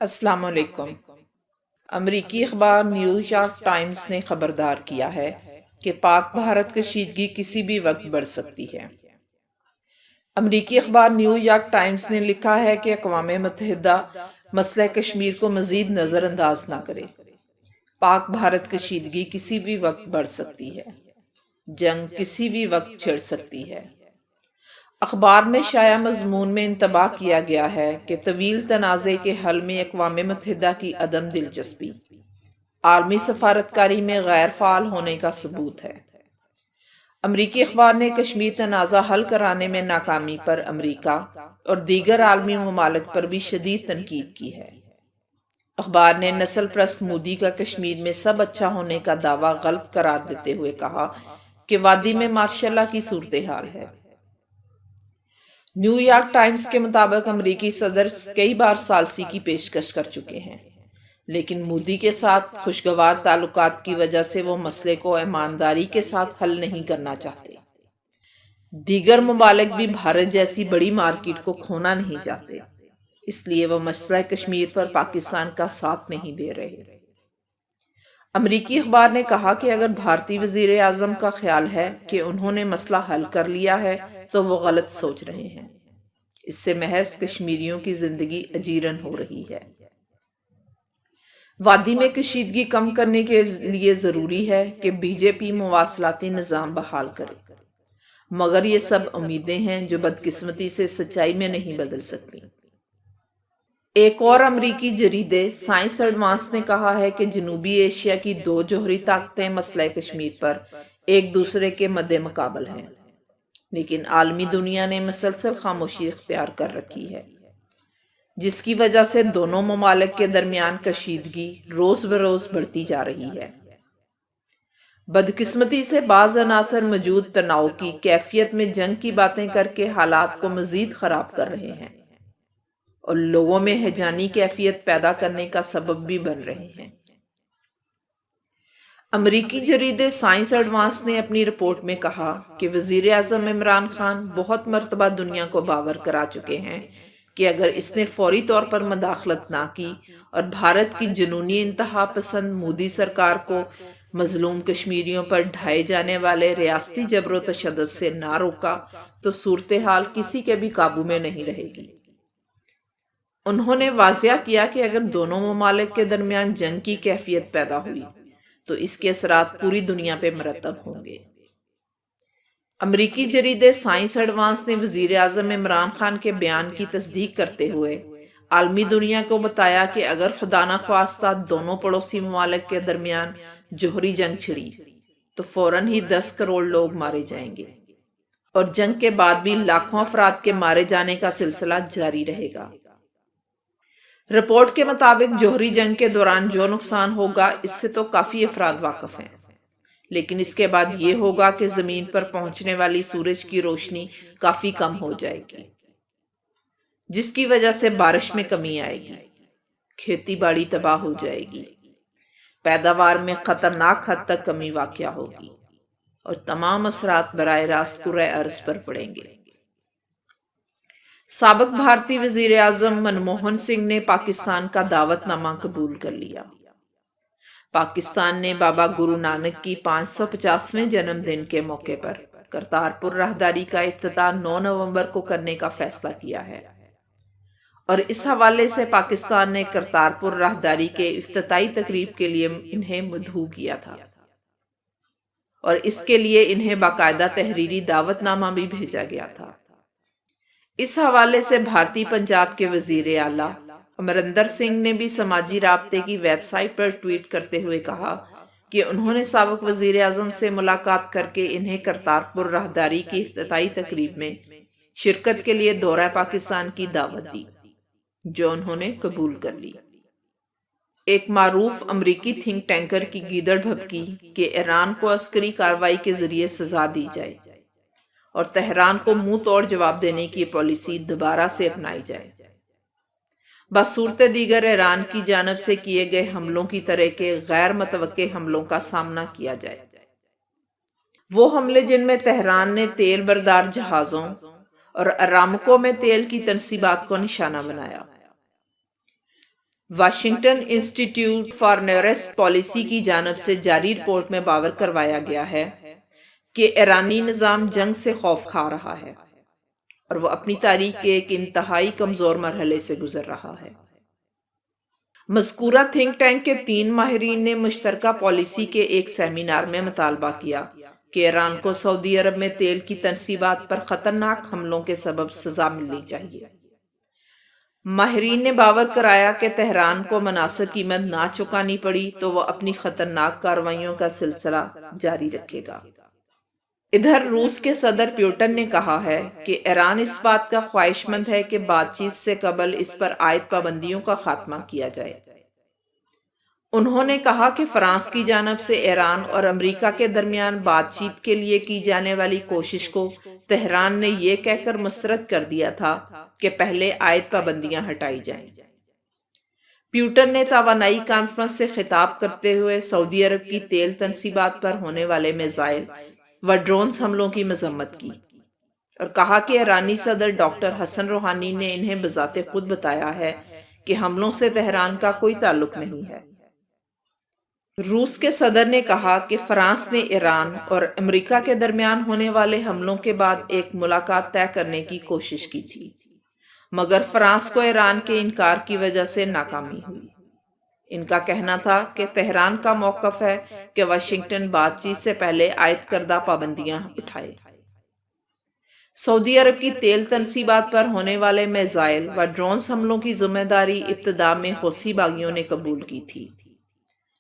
السلام علیکم۔ امریکی اخبار نیو یارک ٹائمز نے خبردار کیا ہے کہ پاک بھارت کشیدگی کسی بھی وقت بڑھ سکتی ہے۔ امریکی اخبار نیو یارک ٹائمز نے لکھا ہے کہ اقوام متحدہ مسئلہ کشمیر کو مزید نظر انداز نہ کرے۔ پاک بھارت کشیدگی کسی بھی وقت بڑھ سکتی ہے۔ جنگ کسی بھی وقت چھڑ سکتی ہے۔ اخبار میں شائع مضمون میں انتباہ کیا گیا ہے کہ طویل تنازع کے حل میں اقوام متحدہ کی عدم دلچسپی عالمی سفارتکاری میں غیر فعال ہونے کا ثبوت ہے۔ امریکی اخبار نے کشمیر تنازع حل کرانے میں ناکامی پر امریکہ اور دیگر عالمی ممالک پر بھی شدید تنقید کی ہے۔ اخبار نے نسل پرست مودی کا کشمیر میں سب اچھا ہونے کا دعویٰ غلط قرار دیتے ہوئے کہا کہ وادی میں ماشاء اللہ کی صورتحال ہے۔ نیو یارک ٹائمز کے مطابق امریکی صدر کئی بار ثالثی کی پیشکش کر چکے ہیں، لیکن مودی کے ساتھ خوشگوار تعلقات کی وجہ سے وہ مسئلے کو ایمانداری کے ساتھ حل نہیں کرنا چاہتے۔ دیگر ممالک بھی بھارت جیسی بڑی مارکیٹ کو کھونا نہیں چاہتے، اس لیے وہ مسئلہ کشمیر پر پاکستان کا ساتھ نہیں دے رہے۔ امریکی اخبار نے کہا کہ اگر بھارتی وزیر اعظم کا خیال ہے کہ انہوں نے مسئلہ حل کر لیا ہے تو وہ غلط سوچ رہے ہیں۔ اس سے محض کشمیریوں کی زندگی اجیرن ہو رہی ہے۔ وادی میں کشیدگی کم کرنے کے لیے ضروری ہے کہ بی جے پی مواصلاتی نظام بحال کرے، مگر یہ سب امیدیں ہیں جو بدقسمتی سے سچائی میں نہیں بدل سکتی۔ ایک اور امریکی جریدے سائنس ایڈوانس نے کہا ہے کہ جنوبی ایشیا کی دو جوہری طاقتیں مسئلہ کشمیر پر ایک دوسرے کے مد مقابل ہیں، لیکن عالمی دنیا نے مسلسل خاموشی اختیار کر رکھی ہے، جس کی وجہ سے دونوں ممالک کے درمیان کشیدگی روز بروز بڑھتی جا رہی ہے۔ بدقسمتی سے بعض عناصر موجود تناؤ کی کیفیت میں جنگ کی باتیں کر کے حالات کو مزید خراب کر رہے ہیں اور لوگوں میں ہیجانی کیفیت پیدا کرنے کا سبب بھی بن رہے ہیں۔ امریکی جریدے سائنس ایڈوانس نے اپنی رپورٹ میں کہا کہ وزیر اعظم عمران خان بہت مرتبہ دنیا کو باور کرا چکے ہیں کہ اگر اس نے فوری طور پر مداخلت نہ کی اور بھارت کی جنونی انتہا پسند مودی سرکار کو مظلوم کشمیریوں پر ڈھائے جانے والے ریاستی جبر و تشدد سے نہ روکا تو صورتحال کسی کے بھی قابو میں نہیں رہے گی۔ انہوں نے واضح کیا کہ اگر دونوں ممالک کے درمیان جنگ کی کیفیت پیدا ہوئی تو اس کے اثرات پوری دنیا پہ مرتب ہوں گے۔ امریکی جریدے سائنس ایڈوانس نے وزیر اعظم عمران خان کے بیان کی تصدیق کرتے ہوئے عالمی دنیا کو بتایا کہ اگر خدا نخواستہ دونوں پڑوسی ممالک کے درمیان جوہری جنگ چھڑی تو فوراً ہی 10 کروڑ لوگ مارے جائیں گے اور جنگ کے بعد بھی لاکھوں افراد کے مارے جانے کا سلسلہ جاری رہے گا۔ رپورٹ کے مطابق جوہری جنگ کے دوران جو نقصان ہوگا اس سے تو کافی افراد واقف ہیں، لیکن اس کے بعد یہ ہوگا کہ زمین پر پہنچنے والی سورج کی روشنی کافی کم ہو جائے گی، جس کی وجہ سے بارش میں کمی آئے گی، کھیتی باڑی تباہ ہو جائے گی، پیداوار میں خطرناک حد تک کمی واقع ہوگی اور تمام اثرات براہ راست کرۂ ارض پر پڑیں گے۔ سابق بھارتی وزیر اعظم منموہن سنگھ نے پاکستان کا دعوت نامہ قبول کر لیا۔ پاکستان نے بابا گرو نانک کی 550ویں جنم دن کے موقع پر کرتارپور راہداری کا افتتاح 9 نومبر کو کرنے کا فیصلہ کیا ہے، اور اس حوالے سے پاکستان نے کرتارپور راہداری کے افتتاحی تقریب کے لیے انہیں مدعو کیا تھا اور اس کے لیے انہیں باقاعدہ تحریری دعوت نامہ بھی بھیجا گیا تھا۔ اس حوالے سے بھارتی پنجاب کے وزیر اعلیٰ امرندر سنگھ نے بھی سماجی رابطے کی ویب سائٹ پر ٹویٹ کرتے ہوئے کہا کہ انہوں نے سابق وزیر اعظم سے ملاقات کر کے انہیں کرتارپور راہداری کی افتتاحی تقریب میں شرکت کے لیے دورہ پاکستان کی دعوت دی، جو انہوں نے قبول کر لی۔ ایک معروف امریکی تھنک ٹینکر کی گیدڑ بھبکی کہ ایران کو عسکری کارروائی کے ذریعے سزا دی جائے اور تہران کو منہ توڑ جواب دینے کی پالیسی دوبارہ سے اپنائی جائے، بصورت دیگر ایران کی جانب سے کیے گئے حملوں کی طرح کے غیر متوقع حملوں کا سامنا کیا جائے۔ وہ حملے جن میں تہران نے تیل بردار جہازوں اور ارامکو میں تیل کی تنصیبات کو نشانہ بنایا، واشنگٹن انسٹیٹیوٹ فار نیورسٹ پالیسی کی جانب سے جاری رپورٹ میں باور کروایا گیا ہے کہ ایرانی نظام جنگ سے خوف کھا رہا ہے اور وہ اپنی تاریخ کے ایک انتہائی کمزور مرحلے سے گزر رہا ہے۔ مذکورہ تھنک ٹینک کے 3 ماہرین نے مشترکہ پالیسی کے ایک سیمینار میں مطالبہ کیا کہ ایران کو سعودی عرب میں تیل کی تنصیبات پر خطرناک حملوں کے سبب سزا ملنی چاہیے۔ ماہرین نے باور کرایا کہ تہران کو مناسب قیمت نہ چکانی پڑی تو وہ اپنی خطرناک کارروائیوں کا سلسلہ جاری رکھے گا۔ ادھر روس کے صدر پیوٹن نے کہا ہے کہ ایران اس بات کا خواہش مند ہے کہ بات چیت سے قبل اس پر عائد پابندیوں کا خاتمہ کیا جائے۔ انہوں نے کہا کہ فرانس کی جانب سے ایران اور امریکہ کے درمیان بات چیت کے لیے کی جانے والی کوشش کو تہران نے یہ کہہ کر مسترد کر دیا تھا کہ پہلے عائد پابندیاں ہٹائی جائیں۔ پیوٹن نے توانائی کانفرنس سے خطاب کرتے ہوئے سعودی عرب کی تیل تنصیبات پر ہونے والے میزائل و ڈرونز حملوں کی مذمت کی اور کہا کہ ایرانی صدر ڈاکٹر حسن روحانی نے انہیں بذات خود بتایا ہے کہ حملوں سے تہران کا کوئی تعلق نہیں ہے۔ روس کے صدر نے کہا کہ فرانس نے ایران اور امریکہ کے درمیان ہونے والے حملوں کے بعد ایک ملاقات طے کرنے کی کوشش کی تھی، مگر فرانس کو ایران کے انکار کی وجہ سے ناکامی ہوئی۔ ان کا کہنا تھا کہ تہران کا موقف ہے کہ واشنگٹن بات چیت سے پہلے عائد کردہ پابندیاں اٹھائے۔ سعودی عرب کی تیل تنصیبات پر ہونے والے میزائل و ڈرونز حملوں کی ذمہ داری ابتدا میں حوثی باغیوں نے قبول کی تھی،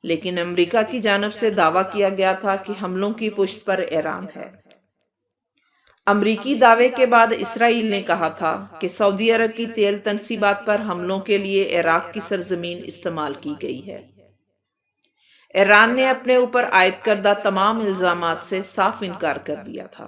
لیکن امریکہ کی جانب سے دعویٰ کیا گیا تھا کہ حملوں کی پشت پر ایران ہے۔ امریکی دعوے کے بعد اسرائیل نے کہا تھا کہ سعودی عرب کی تیل تنصیبات پر حملوں کے لیے عراق کی سرزمین استعمال کی گئی ہے۔ ایران نے اپنے اوپر عائد کردہ تمام الزامات سے صاف انکار کر دیا تھا۔